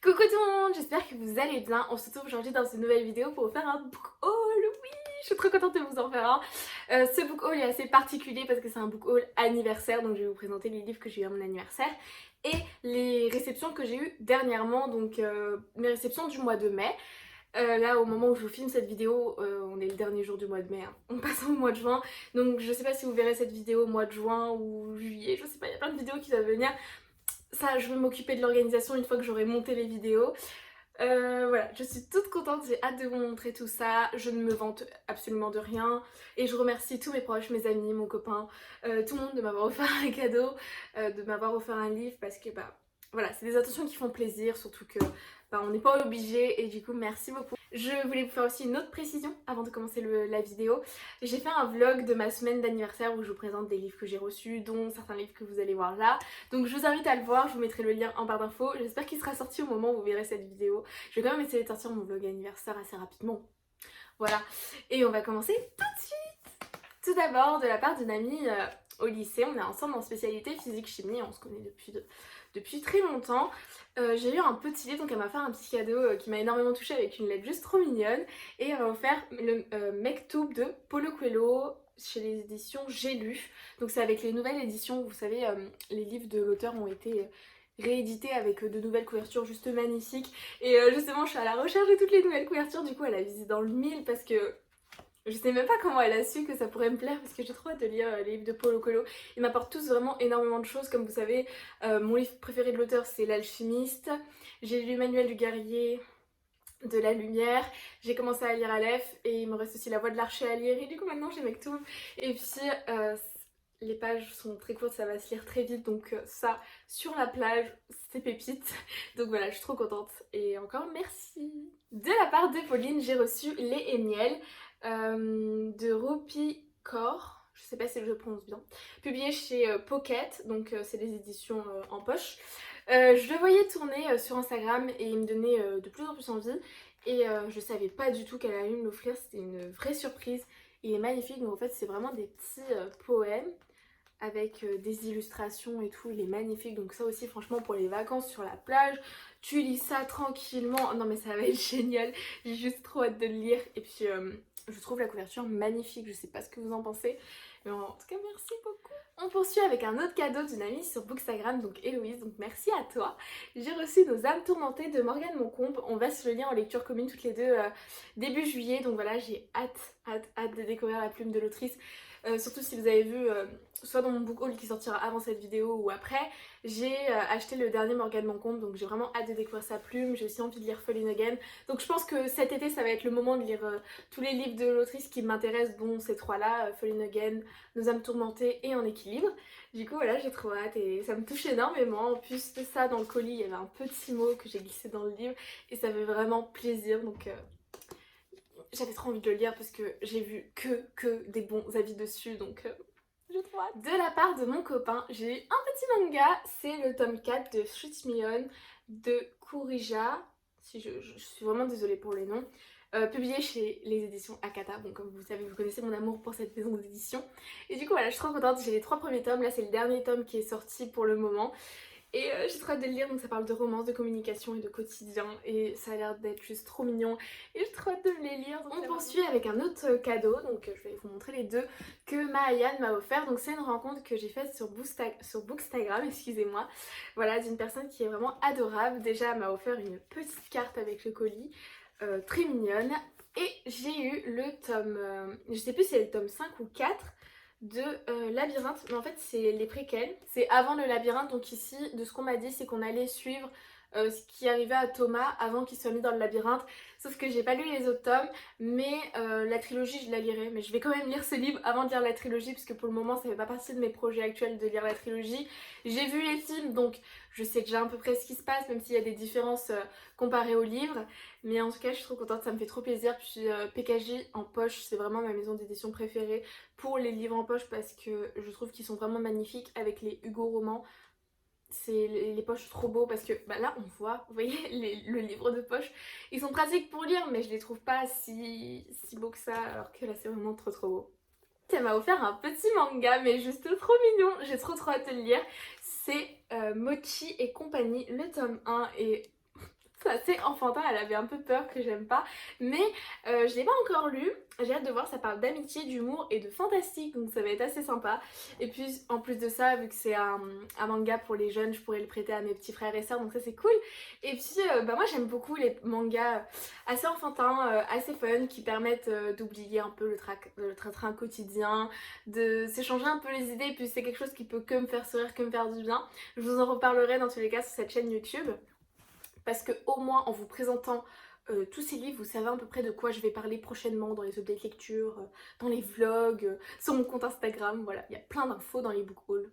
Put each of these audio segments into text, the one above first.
Coucou tout le monde, j'espère que vous allez bien. On se retrouve aujourd'hui dans une nouvelle vidéo pour vous faire un book haul. Oui, je suis trop contente de vous en faire un. Ce book haul est assez particulier parce que c'est un book haul anniversaire. Donc je vais vous présenter les livres que j'ai eu à mon anniversaire et les réceptions que j'ai eues dernièrement. Donc mes réceptions du mois de mai. Là au moment où je vous filme cette vidéo, on est le dernier jour du mois de mai, hein. On passe au mois de juin. Donc je sais pas si vous verrez cette vidéo au mois de juin ou juillet, je sais pas, il y a plein de vidéos qui doivent venir. Ça, je vais m'occuper de l'organisation une fois que j'aurai monté les vidéos. Voilà, je suis toute contente, j'ai hâte de vous montrer tout ça. Je ne me vante absolument de rien. Et je remercie tous mes proches, mes amis, mon copain, tout le monde de m'avoir offert un cadeau, de m'avoir offert un livre parce que voilà, c'est des attentions qui font plaisir, surtout que on n'est pas obligé et du coup merci beaucoup. Je voulais vous faire aussi une autre précision avant de commencer la vidéo. J'ai fait un vlog de ma semaine d'anniversaire où je vous présente des livres que j'ai reçus, dont certains livres que vous allez voir là. Donc je vous invite à le voir, je vous mettrai le lien en barre d'infos. J'espère qu'il sera sorti au moment où vous verrez cette vidéo. Je vais quand même essayer de sortir mon vlog anniversaire assez rapidement. Voilà, et on va commencer tout de suite. Tout d'abord, de la part d'une amie au lycée, on est ensemble en spécialité physique-chimie, on se connaît depuis très longtemps. J'ai eu un petit livre, donc elle m'a fait un petit cadeau qui m'a énormément touchée avec une lettre juste trop mignonne. Et elle m'a offert le Mektoub de Paulo Coelho chez les éditions J'ai lu. Donc c'est avec les nouvelles éditions, vous savez, les livres de l'auteur ont été réédités avec de nouvelles couvertures juste magnifiques. Et justement, je suis à la recherche de toutes les nouvelles couvertures, du coup elle a visé dans le mille parce que je sais même pas comment elle a su que ça pourrait me plaire parce que j'ai trop hâte de lire les livres de Paulo Coelho. Ils m'apportent tous vraiment énormément de choses, comme vous savez. Mon livre préféré de l'auteur c'est L'Alchimiste. J'ai lu Manuel du Guerrier de la Lumière. J'ai commencé à lire Aleph et il me reste aussi La Voix de l'Archer à lire. Et du coup maintenant j'ai Mektoub. Et puis les pages sont très courtes, ça va se lire très vite. Donc ça, sur la plage, c'est pépite. Donc voilà, je suis trop contente. Et encore merci. De la part de Pauline, j'ai reçu Lait et Miel de Rupi Kaur, je sais pas si je le prononce bien, publié chez Pocket, donc c'est des éditions en poche. Je le voyais tourner sur Instagram et il me donnait de plus en plus envie et je savais pas du tout qu'elle allait me l'offrir, c'était une vraie surprise. Il est magnifique, donc en fait c'est vraiment des petits poèmes avec des illustrations et tout, il est magnifique. Donc ça aussi franchement pour les vacances sur la plage, tu lis ça tranquillement, non mais ça va être génial, j'ai juste trop hâte de le lire. Et puis je trouve la couverture magnifique, je sais pas ce que vous en pensez, mais en tout cas merci beaucoup. On poursuit avec un autre cadeau d'une amie sur Bookstagram, donc Héloïse, donc merci à toi. J'ai reçu Nos âmes tourmentées de Morgane Moncombe, on va se le lire en lecture commune toutes les deux début juillet, donc voilà j'ai hâte de découvrir la plume de l'autrice. Surtout si vous avez vu, soit dans mon book haul qui sortira avant cette vidéo ou après, j'ai acheté le dernier Morgane Moncombe, donc j'ai vraiment hâte de découvrir sa plume. J'ai aussi envie de lire Falling Again. Donc je pense que cet été ça va être le moment de lire tous les livres de l'autrice qui m'intéressent, dont ces trois-là, Falling Again, Nos âmes tourmentées et En équilibre. Du coup voilà, j'ai trop hâte et ça me touche énormément. En plus de ça, dans le colis, il y avait un petit mot que j'ai glissé dans le livre et ça fait vraiment plaisir. Donc j'avais trop envie de le lire parce que j'ai vu que des bons avis dessus, donc j'ai trop hâte. De la part de mon copain, j'ai eu un petit manga, c'est le tome 4 de Shoot Me On de Kurija, si je suis vraiment désolée pour les noms, publié chez les éditions Akata. Bon, comme vous savez, vous connaissez mon amour pour cette maison d'édition. Et du coup voilà, je suis trop contente, j'ai les 3 premiers tomes, là c'est le dernier tome qui est sorti pour le moment. Et j'ai trop hâte de le lire, donc ça parle de romance, de communication et de quotidien et ça a l'air d'être juste trop mignon et j'ai trop hâte de les lire. Donc on poursuit avec un autre cadeau, donc je vais vous montrer les deux que Maëyan m'a offert. Donc c'est une rencontre que j'ai faite sur Bookstagram, excusez-moi, voilà, d'une personne qui est vraiment adorable. Déjà elle m'a offert une petite carte avec le colis, très mignonne. Et j'ai eu le tome, je sais plus si c'est le tome 5 ou 4 de Labyrinthe, mais en fait c'est les préquels, c'est avant le labyrinthe. Donc ici, de ce qu'on m'a dit, c'est qu'on allait suivre ce qui arrivait à Thomas avant qu'il soit mis dans le labyrinthe. Sauf que j'ai pas lu les autres tomes, mais la trilogie je la lirai. Mais je vais quand même lire ce livre avant de lire la trilogie, parce que pour le moment ça fait pas partie de mes projets actuels de lire la trilogie. J'ai vu les films, donc je sais déjà à peu près ce qui se passe, même s'il y a des différences comparées au livre. Mais en tout cas je suis trop contente, ça me fait trop plaisir. Puis PKJ en poche, c'est vraiment ma maison d'édition préférée pour les livres en poche, parce que je trouve qu'ils sont vraiment magnifiques avec les Hugo romans. C'est les poches trop beaux parce que là on voit, vous voyez le livre de poche, ils sont pratiques pour lire mais je les trouve pas si beaux que ça, alors que là c'est vraiment trop beau. Elle m'a offert un petit manga mais juste trop mignon, j'ai trop hâte de le lire. C'est Mochi et compagnie, le tome 1, et C'est assez enfantin, elle avait un peu peur que j'aime pas. Mais je l'ai pas encore lu. J'ai hâte de voir, ça parle d'amitié, d'humour et de fantastique, donc ça va être assez sympa. Et puis en plus de ça, vu que c'est un manga pour les jeunes, je pourrais le prêter à mes petits frères et sœurs, donc ça c'est cool. Et puis bah moi j'aime beaucoup les mangas assez enfantins, assez fun, qui permettent d'oublier un peu le train-train quotidien, de s'échanger un peu les idées, et puis c'est quelque chose qui peut que me faire sourire, que me faire du bien. Je vous en reparlerai dans tous les cas sur cette chaîne YouTube. Parce que au moins en vous présentant tous ces livres, vous savez à peu près de quoi je vais parler prochainement dans les updates lecture, dans les vlogs, sur mon compte Instagram, voilà, il y a plein d'infos dans les book hauls.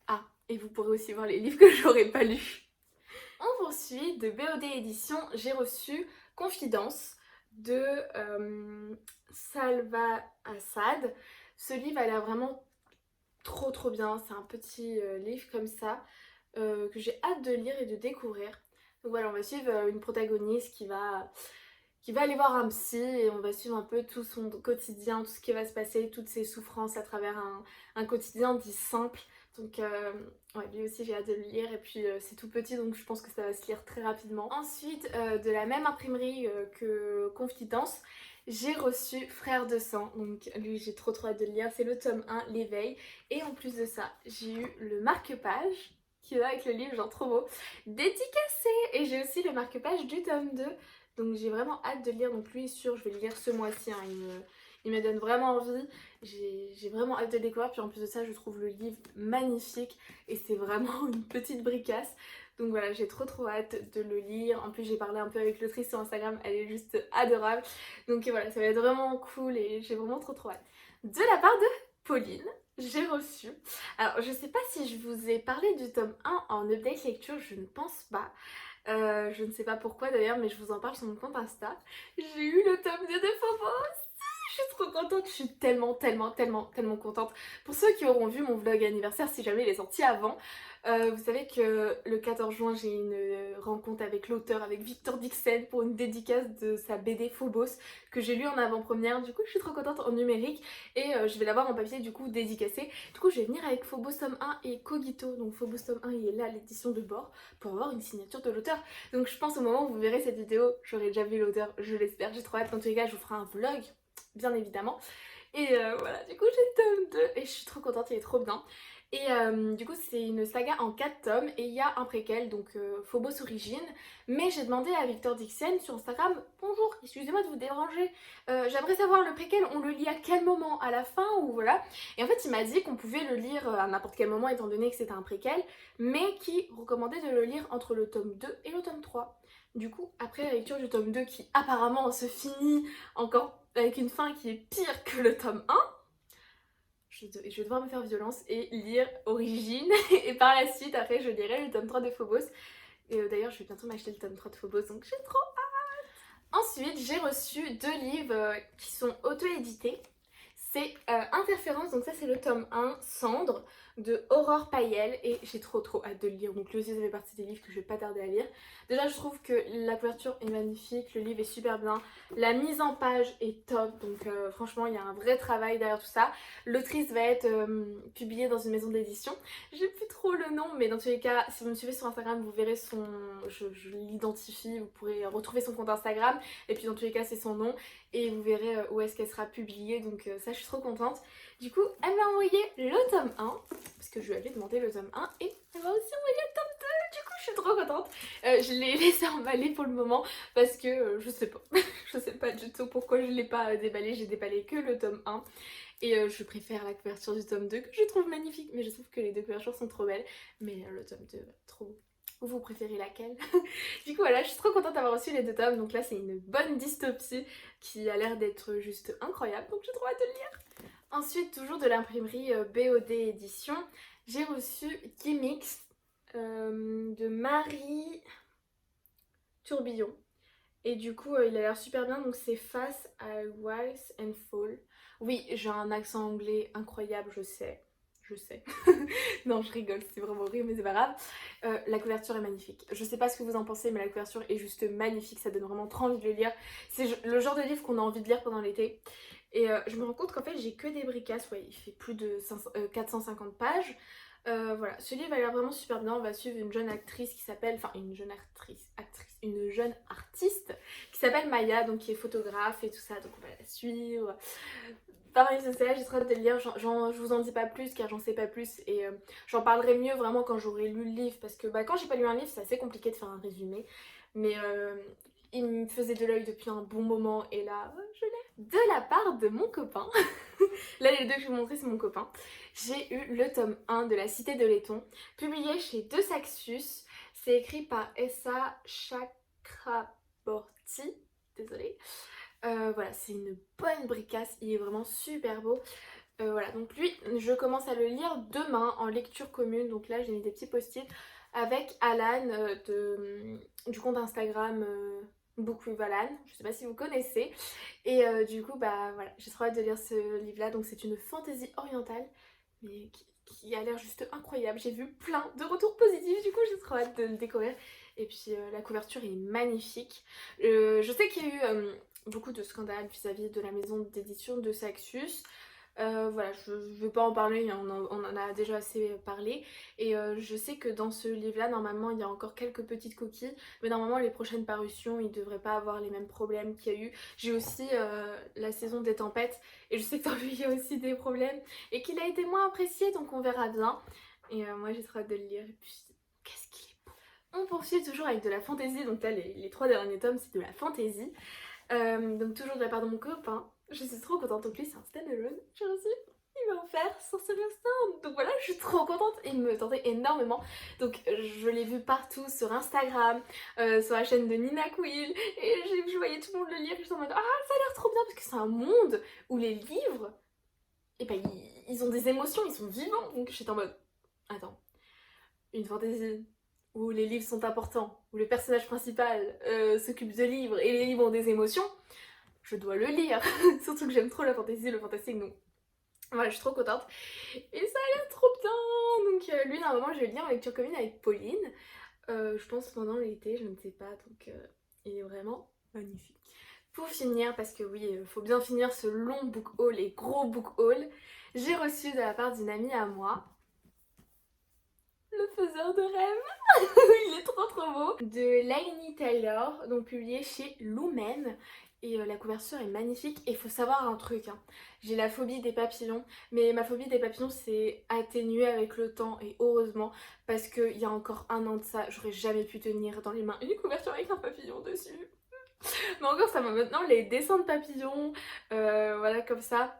Ah, et vous pourrez aussi voir les livres que j'aurais pas lus. On poursuit de BOD Édition, j'ai reçu Confidence de Salva Assad. Ce livre a l'air vraiment trop bien, c'est un petit livre comme ça. Que j'ai hâte de lire et de découvrir. Donc voilà, on va suivre une protagoniste qui va aller voir un psy et on va suivre un peu tout son quotidien, tout ce qui va se passer, toutes ses souffrances à travers un quotidien dit simple. Donc ouais, lui aussi j'ai hâte de le lire et puis c'est tout petit donc je pense que ça va se lire très rapidement. Ensuite, de la même imprimerie que Confidence, j'ai reçu Frères de sang, donc lui j'ai trop hâte de le lire, c'est le tome 1, L'éveil. Et en plus de ça, j'ai eu le marque-page qui va avec le livre, genre trop beau, dédicacé. Et j'ai aussi le marque-page du tome 2. Donc j'ai vraiment hâte de le lire, donc lui sûr je vais le lire ce mois-ci, hein. Il me donne vraiment envie, j'ai vraiment hâte de le découvrir, puis en plus de ça je trouve le livre magnifique et c'est vraiment une petite bricasse. Donc voilà, j'ai trop hâte de le lire. En plus j'ai parlé un peu avec l'autrice sur Instagram, elle est juste adorable. Donc voilà, ça va être vraiment cool et j'ai vraiment trop hâte. De la part de Pauline, j'ai reçu. Alors je sais pas si je vous ai parlé du tome 1 en update lecture, je ne pense pas. Je ne sais pas pourquoi d'ailleurs, mais je vous en parle sur mon compte Insta. J'ai eu le tome 2 de Phobos. Je suis trop contente, je suis tellement contente. Pour ceux qui auront vu mon vlog anniversaire, si jamais il est sorti avant, vous savez que le 14 juin j'ai une rencontre avec l'auteur, avec Victor Dixon pour une dédicace de sa BD Phobos que j'ai lu en avant-première. Du coup je suis trop contente en numérique et je vais l'avoir en papier du coup dédicacé. Du coup je vais venir avec Phobos tome 1 et Cogito, donc Phobos tome 1 il est là, l'édition de bord, pour avoir une signature de l'auteur. Donc je pense au moment où vous verrez cette vidéo, j'aurai déjà vu l'auteur, je l'espère, j'ai trop hâte. Dans tous les cas je vous ferai un vlog bien évidemment. Et voilà, du coup j'ai le tome 2 et je suis trop contente, il est trop bien. Et du coup c'est une saga en 4 tomes et il y a un préquel, donc Phobos Origine. Mais j'ai demandé à Victor Dixon sur Instagram, bonjour, excusez-moi de vous déranger, j'aimerais savoir le préquel, on le lit à quel moment, à la fin ou voilà. Et en fait il m'a dit qu'on pouvait le lire à n'importe quel moment étant donné que c'était un préquel, mais qui recommandait de le lire entre le tome 2 et le tome 3. Du coup, après la lecture du tome 2 qui apparemment se finit encore avec une fin qui est pire que le tome 1, je vais devoir me faire violence et lire Origine. Et par la suite, après, je lirai le tome 3 de Phobos. Et d'ailleurs, je vais bientôt m'acheter le tome 3 de Phobos, donc j'ai trop hâte. Ensuite, j'ai reçu 2 livres qui sont auto-édités. C'est Interférence, donc ça c'est le tome 1, Cendre, de Aurore Payel, et j'ai trop hâte de le lire. Donc lui aussi ça fait partie des livres que je vais pas tarder à lire. Déjà je trouve que la couverture est magnifique, le livre est super bien, la mise en page est top, donc franchement il y a un vrai travail derrière tout ça. L'autrice va être publiée dans une maison d'édition. J'ai plus trop le nom, mais dans tous les cas, si vous me suivez sur Instagram, vous verrez son... Je l'identifie, vous pourrez retrouver son compte Instagram, et puis dans tous les cas c'est son nom. Et vous verrez où est-ce qu'elle sera publiée, donc ça je suis trop contente. Du coup elle m'a envoyé le tome 1, parce que je lui avais demandé le tome 1, et elle m'a aussi envoyé le tome 2, du coup je suis trop contente. Je l'ai laissé emballer pour le moment, parce que je sais pas, je sais pas du tout pourquoi je l'ai pas déballé, j'ai déballé que le tome 1. Et je préfère la couverture du tome 2 que je trouve magnifique, mais je trouve que les deux couvertures sont trop belles, mais le tome 2, trop beau. Vous préférez laquelle? Du coup voilà, je suis trop contente d'avoir reçu les 2 tomes, donc là c'est une bonne dystopie qui a l'air d'être juste incroyable, donc j'ai trop hâte de le lire. Ensuite, toujours de l'imprimerie BOD Édition, j'ai reçu Gimmicks de Marie Tourbillon. Et du coup il a l'air super bien, donc c'est Face à Rise and Fall. Oui, j'ai un accent anglais incroyable, je sais. Je sais. Non, je rigole, c'est vraiment horrible, mais c'est pas grave. La couverture est magnifique. Je sais pas ce que vous en pensez, mais la couverture est juste magnifique. Ça donne vraiment trop envie de le lire. C'est le genre de livre qu'on a envie de lire pendant l'été. Et je me rends compte qu'en fait, j'ai que des bricasses. Ouais, il fait plus de 450 pages. Voilà, ce livre a l'air vraiment super bien. On va suivre une jeune actrice qui s'appelle, enfin une jeune actrice, une jeune artiste qui s'appelle Maya, donc qui est photographe et tout ça, donc on va la suivre. Pareil, c'est ça, j'ai trop hâte de le lire. Je vous en dis pas plus car j'en sais pas plus et j'en parlerai mieux vraiment quand j'aurai lu le livre parce que bah, quand j'ai pas lu un livre, c'est assez compliqué de faire un résumé. Mais il me faisait de l'œil depuis un bon moment et là, je l'ai. De la part de mon copain, là les deux que je vais vous montrer, c'est mon copain. J'ai eu le tome 1 de La Cité de Laiton, publié chez De Saxus. C'est écrit par Essa Chakraborty. Désolée. Voilà, c'est une bonne bricasse, il est vraiment super beau. Voilà, donc lui, je commence à le lire demain en lecture commune. Donc là, j'ai mis des petits post-it avec Alan du compte Instagram Book with Alan. Je sais pas si vous connaissez. Et du coup, bah voilà, j'ai trop hâte de lire ce livre-là. Donc c'est une fantaisie orientale, mais qui a l'air juste incroyable. J'ai vu plein de retours positifs, du coup j'ai trop hâte de le découvrir. Et puis la couverture est magnifique. Je sais qu'il y a eu beaucoup de scandales vis-à-vis de la maison d'édition de Saxus. Voilà, je ne vais pas en parler, on en a déjà assez parlé. Et je sais que dans ce livre-là, normalement, il y a encore quelques petites coquilles. Mais normalement, les prochaines parutions, ils ne devraient pas avoir les mêmes problèmes qu'il y a eu. J'ai aussi la saison des tempêtes. Et je sais que dans lui, il y a aussi des problèmes. Et qu'il a été moins apprécié, donc on verra bien. Et moi, j'ai trop hâte de le lire. Et puis, qu'est-ce qu'il est beau. On poursuit toujours avec de la fantaisie. Donc là, les 3 derniers tomes, c'est de la fantaisie. Donc toujours de la part de mon copain. Je suis trop contente. Donc lui c'est un standalone. J'ai reçu, il m'a offert Sorcerer Stone. Donc voilà, je suis trop contente. Il me tentait énormément. Donc je l'ai vu partout sur Instagram, sur la chaîne de Nina Quill. Et je voyais tout le monde le lire. Et j'étais en mode ah ça a l'air trop bien parce que c'est un monde où les livres, et ben ils ont des émotions, ils sont vivants. Donc j'étais en mode attends, une fantaisie où les livres sont importants, où le personnage principal s'occupe de livres et les livres ont des émotions, je dois le lire. Surtout que j'aime trop la fantasy, le fantastique, donc voilà, je suis trop contente. Et ça a l'air trop bien. Donc lui, normalement, je vais le lire en lecture commune avec Pauline. Je pense pendant l'été, je ne sais pas, donc il est vraiment magnifique. Pour finir, parce que oui, il faut bien finir ce long book haul et gros book haul, j'ai reçu de la part d'une amie à moi Le Faiseur de Rêves. Il est trop beau. De Laini Taylor, donc publié chez Lumen. Et la couverture est magnifique. Et il faut savoir un truc, hein. J'ai la phobie des papillons. Mais ma phobie des papillons s'est atténuée avec le temps. Et heureusement, parce qu'il y a encore un an de ça, j'aurais jamais pu tenir dans les mains une couverture avec un papillon dessus. Mais encore ça va, maintenant les dessins de papillons, voilà comme ça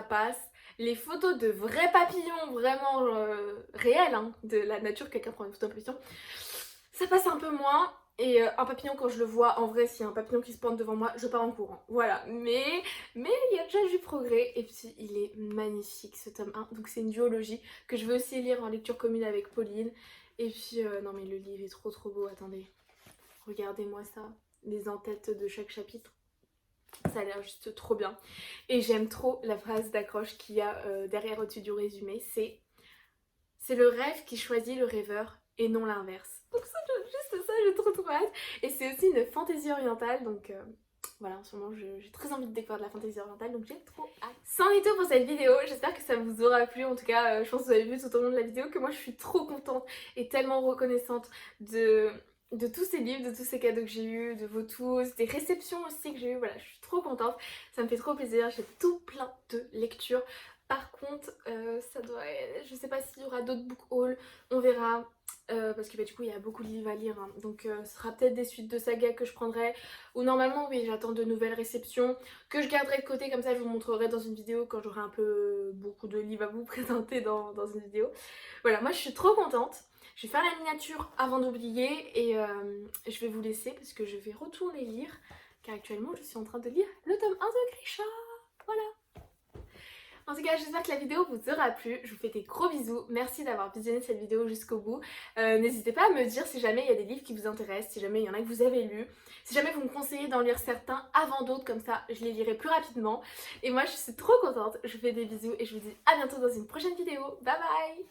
passe. Les photos de vrais papillons, vraiment réels, hein, de la nature, quelqu'un prend une photo de papillon, ça passe un peu moins. Et un papillon, quand je le vois, en vrai, s'il y a un papillon qui se pointe devant moi, je pars en courant. Voilà, mais il y a déjà du progrès. Et puis, il est magnifique, ce tome 1. Donc, c'est une duologie que je veux aussi lire en lecture commune avec Pauline. Et puis, non mais le livre est trop beau, attendez. Regardez-moi ça, les en-têtes de chaque chapitre. Ça a l'air juste trop bien. Et j'aime trop la phrase d'accroche qu'il y a derrière au-dessus du résumé. C'est le rêve qui choisit le rêveur et non l'inverse. Donc ça, juste ça, j'ai trop hâte. Et c'est aussi une fantaisie orientale, donc voilà, en ce moment j'ai très envie de découvrir de la fantaisie orientale, donc j'ai trop hâte. C'en est tout pour cette vidéo, j'espère que ça vous aura plu. En tout cas, je pense que vous avez vu tout au long de la vidéo que moi je suis trop contente et tellement reconnaissante de tous ces livres, de tous ces cadeaux que j'ai eu, de vous tous, des réceptions aussi que j'ai eu. Voilà, je suis trop contente, ça me fait trop plaisir, j'ai tout plein de lectures. Par contre, ça doit je sais pas s'il y aura d'autres book hauls, on verra. Parce que bah, du coup il y a beaucoup de livres à lire, hein. Donc ce sera peut-être des suites de sagas que je prendrai, ou normalement oui j'attends de nouvelles réceptions que je garderai de côté, comme ça je vous montrerai dans une vidéo quand j'aurai un peu beaucoup de livres à vous présenter dans une vidéo. Voilà, moi je suis trop contente. Je vais faire la miniature avant d'oublier et je vais vous laisser parce que je vais retourner lire, car actuellement je suis en train de lire le tome 1 de Grisha. Voilà. En tout cas, j'espère que la vidéo vous aura plu. Je vous fais des gros bisous. Merci d'avoir visionné cette vidéo jusqu'au bout. N'hésitez pas à me dire si jamais il y a des livres qui vous intéressent, si jamais il y en a que vous avez lus, si jamais vous me conseillez d'en lire certains avant d'autres, comme ça je les lirai plus rapidement. Et moi je suis trop contente. Je vous fais des bisous et je vous dis à bientôt dans une prochaine vidéo. Bye bye!